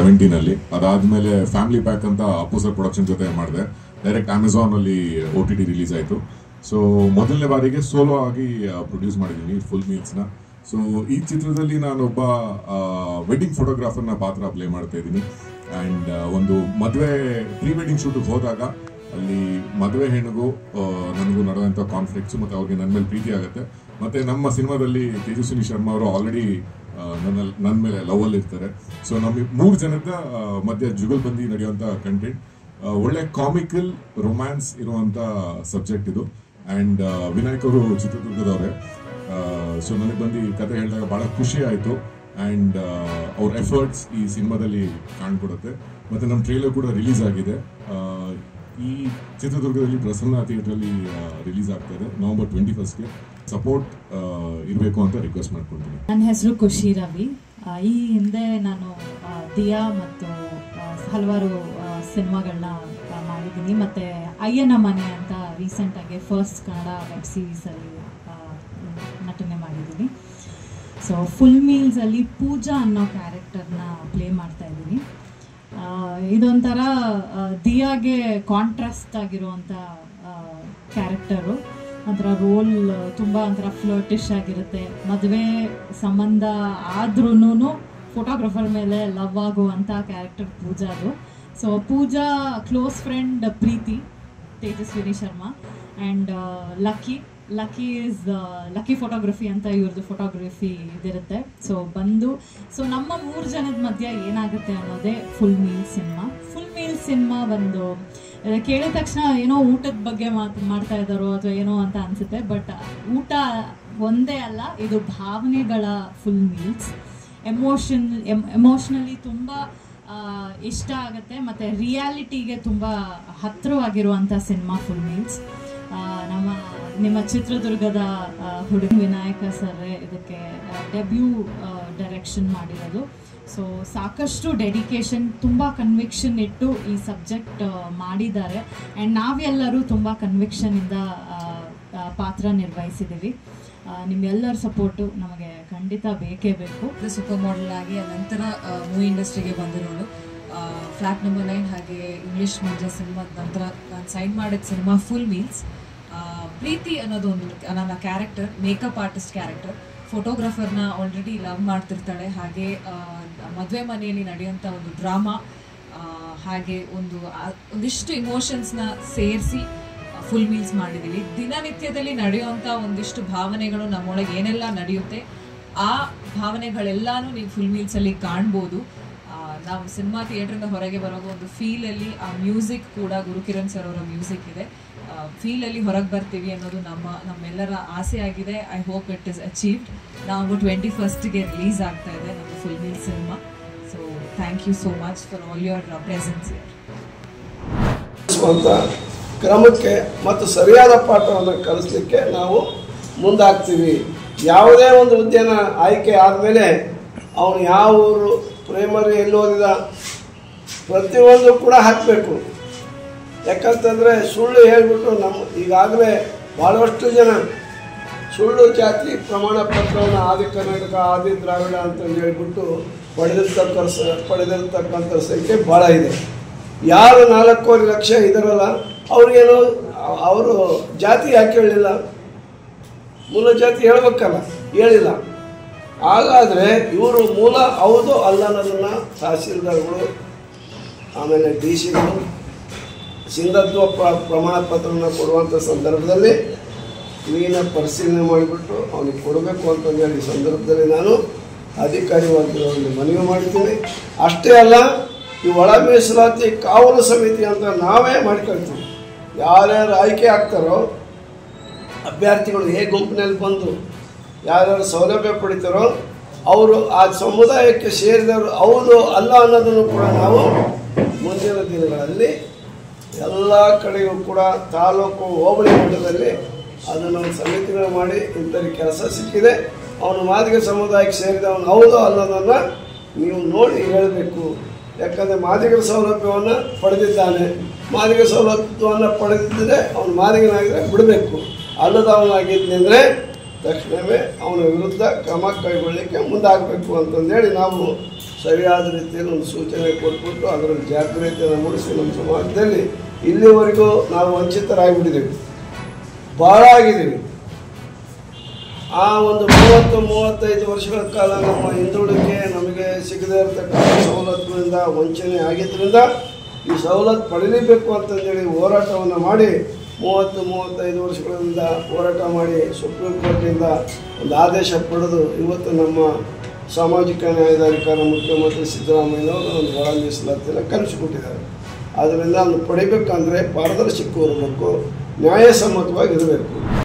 2017 ಅದಾದ್ಮೇಲೆ family pack ಅಂತ Appu sir production ಜೊತೆ ಮಾಡಿದೆ. ಡೈರೆಕ್ಟ್ ಅಮೆಝಾನ್ ಅಲ್ಲಿ OTT ರಿಲೀಸ್ ಆಯಿತು. ಸೊ ಮೊದಲನೇ ಬಾರಿಗೆ ಸೋಲೋ ಆಗಿ ಪ್ರೊಡ್ಯೂಸ್ ಮಾಡಿದ್ದೀನಿ ಫುಲ್ ಮೀಲ್ಸ್ನ. ಸೊ ಈ ಚಿತ್ರದಲ್ಲಿ ನಾನೊಬ್ಬ ವೆಡ್ಡಿಂಗ್ ಫೋಟೋಗ್ರಾಫರ್ನ ಪಾತ್ರ ಪ್ಲೇ ಮಾಡ್ತಾ ಇದ್ದೀನಿ. ಆ್ಯಂಡ್ ಒಂದು ಮದುವೆ ಪ್ರೀ ವೆಡ್ಡಿಂಗ್ ಶೂಟಿಗೆ ಹೋದಾಗ ಅಲ್ಲಿ ಮದುವೆ ಹೆಣ್ಣಿಗೂ ನನಗೂ ನಡೆದಂಥ ಕಾನ್ಫ್ಲಿಕ್ಟ್ಸು ಮತ್ತು ಅವ್ರಿಗೆ ನನ್ನ ಮೇಲೆ ಪ್ರೀತಿ ಆಗುತ್ತೆ. ಮತ್ತು ನಮ್ಮ ಸಿನಿಮಾದಲ್ಲಿ ತೇಜಸ್ವಿನಿ ಶರ್ಮಾ ಅವರು ಆಲ್ರೆಡಿ ನನ್ನ ಮೇಲೆ ಲವಲ್ಲಿ ಇರ್ತಾರೆ. ಸೊ ನಮ್ಮ 3 ಜನದ ಮಧ್ಯೆ ಜುಗಲ್ಬಂದಿ ನಡೆಯುವಂಥ ಕಂಟೆಂಟ್, ಒಳ್ಳೆ ಕಾಮಿಕಲ್ ರೊಮ್ಯಾನ್ಸ್ ಇರುವಂಥ ಸಬ್ಜೆಕ್ಟ್ ಇದು. ಆ್ಯಂಡ್ ವಿನಾಯಕ್ ಅವರು ಚಿತ್ರದುರ್ಗದವರೇ. ಸೊ ನನಗೆ ಬಂದು ಕತೆ ಹೇಳಿದಾಗ ಭಾಳ ಖುಷಿ ಆಯಿತು. ಆ್ಯಂಡ್ ಅವ್ರ ಎಫರ್ಟ್ಸ್ ಈ ಸಿನಿಮಾದಲ್ಲಿ ಕಾಣ್ಕೊಡುತ್ತೆ. ಮತ್ತು ನಮ್ಮ ಟ್ರೇಲರ್ ಕೂಡ ರಿಲೀಸ್ ಆಗಿದೆ. ಈ ಚಿತ್ರದುರ್ಗದಲ್ಲಿ ಪ್ರಸನ್ನ ಥಿಯೇಟ್ರಲ್ಲಿ ರಿಲೀಸ್ ಆಗ್ತಾ ಇದೆ November 21st. ಸಪೋರ್ಟ್ ಇರಬೇಕು ಅಂತ ರಿಕ್ವೆಸ್ಟ್ ಮಾಡ್ಕೊಳ್ತೀನಿ. ನನ್ನ ಹೆಸರು ಖುಷಿ ರವಿ. ಈ ಹಿಂದೆ ನಾನು ದಿಯಾ ಮತ್ತು ಹಲವಾರು ಸಿನಿಮಾಗಳನ್ನ ಮಾಡಿದ್ದೀನಿ. ಮತ್ತು ಅಯ್ಯನ ಮನೆ ಅಂತ ರೀಸೆಂಟಾಗಿ ಫಸ್ಟ್ ಕನ್ನಡ ವೆಬ್ ಸೀರೀಸಲ್ಲಿ ನಟನೆ ಮಾಡಿದ್ದೀನಿ. ಸೊ ಫುಲ್ ಮೀಲ್ಸಲ್ಲಿ ಪೂಜಾ ಅನ್ನೋ ಕ್ಯಾರೆಕ್ಟರ್ನ ಪ್ಲೇ ಮಾಡ್ತಾ ಇದ್ದೀನಿ. ಇದೊಂಥರ ದಿಯಾಗೆ ಕಾಂಟ್ರಾಸ್ಟ್ ಆಗಿರುವಂಥ ಕ್ಯಾರೆಕ್ಟರು. ಒಂಥರ ರೋಲ್ ತುಂಬ ಒಂಥರ ಫ್ಲರ್ಟಿಶ್ ಆಗಿರುತ್ತೆ. ಮದುವೆ ಸಂಬಂಧ ಆದ್ರೂ ಫೋಟೋಗ್ರಾಫರ್ ಮೇಲೆ ಲವ್ ಆಗುವಂಥ ಕ್ಯಾರೆಕ್ಟರ್ ಪೂಜಾದು. So Pooja close friend Preethi, Tejaswini Sharma, and lucky photography ಅಂತ ಇವ್ರದ್ದು ಫೋಟೋಗ್ರಫಿ ಇದಿರುತ್ತೆ. ಸೊ ನಮ್ಮ 3 ಜನದ ಮಧ್ಯೆ ಏನಾಗುತ್ತೆ ಅನ್ನೋದೇ full meals cinema. Full meals cinema ಒಂದು ಕೇಳಿದ ತಕ್ಷಣ ಏನೋ ಊಟದ ಬಗ್ಗೆ ಮಾಡ್ತಾ ಇದ್ದಾರೋ ಅಥವಾ ಏನೋ ಅಂತ ಅನಿಸುತ್ತೆ. ಬಟ್ ಊಟ ಒಂದೇ ಅಲ್ಲ, ಇದು ಭಾವನೆಗಳ ಫುಲ್ ಮೀಲ್ಸ್. ಎಮೋಷ್ನಲಿ ತುಂಬ ಇಷ್ಟ ಆಗುತ್ತೆ ಮತ್ತು ರಿಯಾಲಿಟಿಗೆ ತುಂಬ ಹತ್ತಿರವಾಗಿರುವಂಥ ಸಿನಿಮಾ ಫುಲ್ ಮೀಲ್ಸ್. ನಿಮ್ಮ ಚಿತ್ರದುರ್ಗದ ಹುಡುಗ ವಿನಾಯಕ ಸರ್ ಇದಕ್ಕೆ ಡೆಬ್ಯೂ ಡೈರೆಕ್ಷನ್ ಮಾಡಿರೋದು. ಸೊ ಸಾಕಷ್ಟು ಡೆಡಿಕೇಶನ್, ತುಂಬ ಕನ್ವಿಕ್ಷನ್ ಇಟ್ಟು ಈ ಸಬ್ಜೆಕ್ಟ್ ಮಾಡಿದ್ದಾರೆ. ಆ್ಯಂಡ್ ನಾವೆಲ್ಲರೂ ತುಂಬ ಕನ್ವಿಕ್ಷನಿಂದ ಪಾತ್ರ ನಿರ್ವಹಿಸಿದ್ದೀವಿ. ನಿಮ್ಮೆಲ್ಲರ ಸಪೋರ್ಟು ನಮಗೆ ಖಂಡಿತ ಬೇಕೇ ಬೇಕು. ಸೂಪರ್ ಮಾಡೆಲ್ ಆಗಿ ನಂತರ ಮೂವಿ ಇಂಡಸ್ಟ್ರಿಗೆ ಬಂದಿರೋಳು. ಫ್ಲ್ಯಾಟ್ ನಂಬರ್ 9 ಹಾಗೆ ಇಂಗ್ಲೀಷ್ ಮಂಜ ಸಿನಿಮಾದ ನಂತರ ನಾನು ಸೈನ್ ಮಾಡಿದ ಸಿನಿಮಾ ಫುಲ್ ಮೀಲ್ಸ್. ಪ್ರೀತಿ ಅನ್ನೋದು ಒಂದು ನನ್ನ ಕ್ಯಾರೆಕ್ಟರ್, ಮೇಕಪ್ ಆರ್ಟಿಸ್ಟ್ ಕ್ಯಾರೆಕ್ಟರ್. ಫೋಟೋಗ್ರಾಫರ್ನ ಆಲ್ರೆಡಿ ಲವ್ ಮಾಡ್ತಿರ್ತಾಳೆ. ಹಾಗೆ ಮದುವೆ ಮನೆಯಲ್ಲಿ ನಡೆಯುವಂಥ ಒಂದು ಡ್ರಾಮಾ, ಹಾಗೆ ಒಂದಿಷ್ಟು ಇಮೋಷನ್ಸ್ನ ಸೇರಿಸಿ ಫುಲ್ ಮೀಲ್ಸ್ ಮಾಡಿದ್ದೀವಿ. ದಿನನಿತ್ಯದಲ್ಲಿ ನಡೆಯುವಂಥ ಒಂದಿಷ್ಟು ಭಾವನೆಗಳು ನಮ್ಮೊಳಗೆ ಏನೆಲ್ಲ ನಡೆಯುತ್ತೆ ಆ ಭಾವನೆಗಳೆಲ್ಲನೂ ನೀವು ಫುಲ್ ಮೀಲ್ಸಲ್ಲಿ ಕಾಣ್ಬೋದು. ನಾವು ಸಿನಿಮಾ ಥಿಯೇಟ್ರಿಂದ ಹೊರಗೆ ಬರೋ ಒಂದು ಫೀಲಲ್ಲಿ ಆ ಮ್ಯೂಸಿಕ್ ಕೂಡ ಗುರುಕಿರಣ್ ಸರ್ ಅವರ ಮ್ಯೂಸಿಕ್ ಇದೆ. ಫೀಲಲ್ಲಿ ಹೊರಗೆ ಬರ್ತೀವಿ ಅನ್ನೋದು ನಮ್ಮೆಲ್ಲರ ಆಸೆ ಆಗಿದೆ. I hope it is achieved. November 21st release ಆಗ್ತಾ ಇದೆ ನಮ್ಮ ಫುಲ್ ಮೀಲ್ ಸಿನಿಮಾ. So thank you so much for all your presence here. ಕ್ರಮಕ್ಕೆ ಮತ್ತು ಸರಿಯಾದ ಪಾಠವನ್ನು ಕಲಿಸಲಿಕ್ಕೆ ನಾವು ಮುಂದಾಗ್ತೀವಿ. ಯಾವುದೇ ಒಂದು ಹುದ್ದೆನ ಆಯ್ಕೆ ಆದಮೇಲೆ ಅವನು ಯಾವ ಊರು, ಪ್ರೈಮರಿ ಎಲ್ಲಿ ಓದಿದ, ಪ್ರತಿಯೊಂದು ಕೂಡ ಹಾಕಬೇಕು. ಯಾಕಂತಂದರೆ ಸುಳ್ಳು ಹೇಳಿಬಿಟ್ಟು ಈಗಾಗಲೇ ಭಾಳಷ್ಟು ಜನ ಸುಳ್ಳು ಜಾತಿ ಪ್ರಮಾಣ ಪತ್ರವನ್ನು ಆದಿ ಕರ್ನಾಟಕ, ಆದಿ ದ್ರಾವಿಡ ಅಂತಂದು ಹೇಳ್ಬಿಟ್ಟು ಪಡೆದಿರ್ತಕ್ಕಂಥ ಸಂಖ್ಯೆ ಭಾಳ ಇದೆ. ಯಾರು 4 ಲಕ್ಷ ಇದರಲ್ಲ ಅವ್ರಿಗೇನು ಅವರು ಜಾತಿ ಯಾಕೆ ಹೇಳಿಲ್ಲ? ಮೂಲ ಜಾತಿ ಹೇಳ್ಬೇಕಲ್ಲ, ಹೇಳಿಲ್ಲ. ಹಾಗಾದರೆ ಇವರು ಮೂಲ ಹೌದು ಅಲ್ಲ ಅನ್ನೋದನ್ನು ತಹಸೀಲ್ದಾರ್ಗಳು, ಆಮೇಲೆ DC ಸಿಂಧತ್ವ ಪ್ರಮಾಣ ಪತ್ರವನ್ನು ಕೊಡುವಂಥ ಸಂದರ್ಭದಲ್ಲಿ ಕ್ಲೀನಾಗಿ ಪರಿಶೀಲನೆ ಮಾಡಿಬಿಟ್ಟು ಅವನಿಗೆ ಕೊಡಬೇಕು ಅಂತಂದೇಳಿ ಈ ಸಂದರ್ಭದಲ್ಲಿ ನಾನು ಅಧಿಕಾರಿವಾಗಿ ಅವರಿಗೆ ಮನವಿ ಮಾಡ್ತೀನಿ. ಅಷ್ಟೇ ಅಲ್ಲ, ಈ ಒಳ ಮೀಸಲಾತಿ ಕಾವಲು ಸಮಿತಿ ಅಂತ ನಾವೇ ಮಾಡ್ಕೊಳ್ತೀವಿ. ಯಾರ್ಯಾರು ಆಯ್ಕೆ ಆಗ್ತಾರೋ ಅಭ್ಯರ್ಥಿಗಳು ಗುಂಪಿನಲ್ಲಿ ಬಂದು ಯಾರ್ಯಾರು ಸೌಲಭ್ಯ ಪಡಿತಾರೋ ಅವರು ಆ ಸಮುದಾಯಕ್ಕೆ ಸೇರಿದವರು ಹೌದು ಅಲ್ಲ ಅನ್ನೋದನ್ನು ಕೂಡ ನಾವು ಮುಂದಿನ ದಿನಗಳಲ್ಲಿ ಎಲ್ಲ ಕಡೆಯೂ ಕೂಡ ತಾಲೂಕು ಹೋಬಳಿ ಮಟ್ಟದಲ್ಲಿ ಅದನ್ನು ಸಮಿತಿಗಳು ಮಾಡಿ ಇಂಥವ್ರಿಗೆ ಕೆಲಸ ಸಿಕ್ಕಿದೆ, ಅವನು ಮಾದಿಗ ಸಮುದಾಯಕ್ಕೆ ಸೇರಿದವನು ಹೌದು ಅನ್ನೋದನ್ನು ನೀವು ನೋಡಿ ಹೇಳಬೇಕು. ಯಾಕಂದರೆ ಮಾದಿಗರ ಸೌಲಭ್ಯವನ್ನು ಪಡೆದಿದ್ದಾನೆ, ಮಾದಿಗ ಸೌಲಭ್ಯವನ್ನು ಪಡೆದಿದ್ದರೆ ಅವನು ಮಾದಿಗನಾಗಿದ್ದರೆ ಬಿಡಬೇಕು, ಅಲ್ಲದವನಾಗಿದ್ದರೆ ತಕ್ಷಣವೇ ಅವನ ವಿರುದ್ಧ ಕ್ರಮ ಕೈಗೊಳ್ಳಲಿಕ್ಕೆ ಮುಂದಾಗಬೇಕು ಅಂತಂದೇಳಿ ನಾವು ಸರಿಯಾದ ರೀತಿಯಲ್ಲಿ ಒಂದು ಸೂಚನೆ ಕೊಟ್ಬಿಟ್ಟು ಅದರಲ್ಲಿ ಜಾಗ್ರತೆಯನ್ನು ಮೂಡಿಸಿ ನಮ್ಮ ಸಮಾಜದಲ್ಲಿ ಇಲ್ಲಿವರೆಗೂ ನಾವು ವಂಚಿತರಾಗಿಬಿಟ್ಟಿದ್ದೀವಿ, ಭಾಳ ಆಗಿದ್ದೀವಿ. ಆ ಒಂದು 30-35 ವರ್ಷಗಳ ಕಾಲ ನಮ್ಮ ಹಿಂದುಳಿಕೆ ನಮಗೆ ಸಿಗದೇ ಇರತಕ್ಕಂಥ ಸವಲತ್ತುಗಳಿಂದ ವಂಚನೆ ಆಗಿದ್ದರಿಂದ ಈ ಸವಲತ್ತು ಪಡೀಬೇಕು ಅಂತಂದೇಳಿ ಹೋರಾಟವನ್ನು ಮಾಡಿ 30-35 ವರ್ಷಗಳಿಂದ ಹೋರಾಟ ಮಾಡಿ ಸುಪ್ರೀಂ ಕೋರ್ಟಿಂದ ಒಂದು ಆದೇಶ ಪಡೆದು ಇವತ್ತು ನಮ್ಮ ಸಾಮಾಜಿಕ ನ್ಯಾಯದ ಅಧಿಕಾರ ಮುಖ್ಯಮಂತ್ರಿ ಸಿದ್ದರಾಮಯ್ಯನವರು ಒಂದು ಒಳ ಮೀಸಲಾತಿಯನ್ನು ಕಲಿಸಿಕೊಟ್ಟಿದ್ದಾರೆ. ಆದ್ದರಿಂದ ಅದನ್ನು ಪಡಿಬೇಕಂದ್ರೆ ಪಾರದರ್ಶಕ ಇರಬೇಕು, ನ್ಯಾಯಸಮ್ಮತವಾಗಿರಬೇಕು.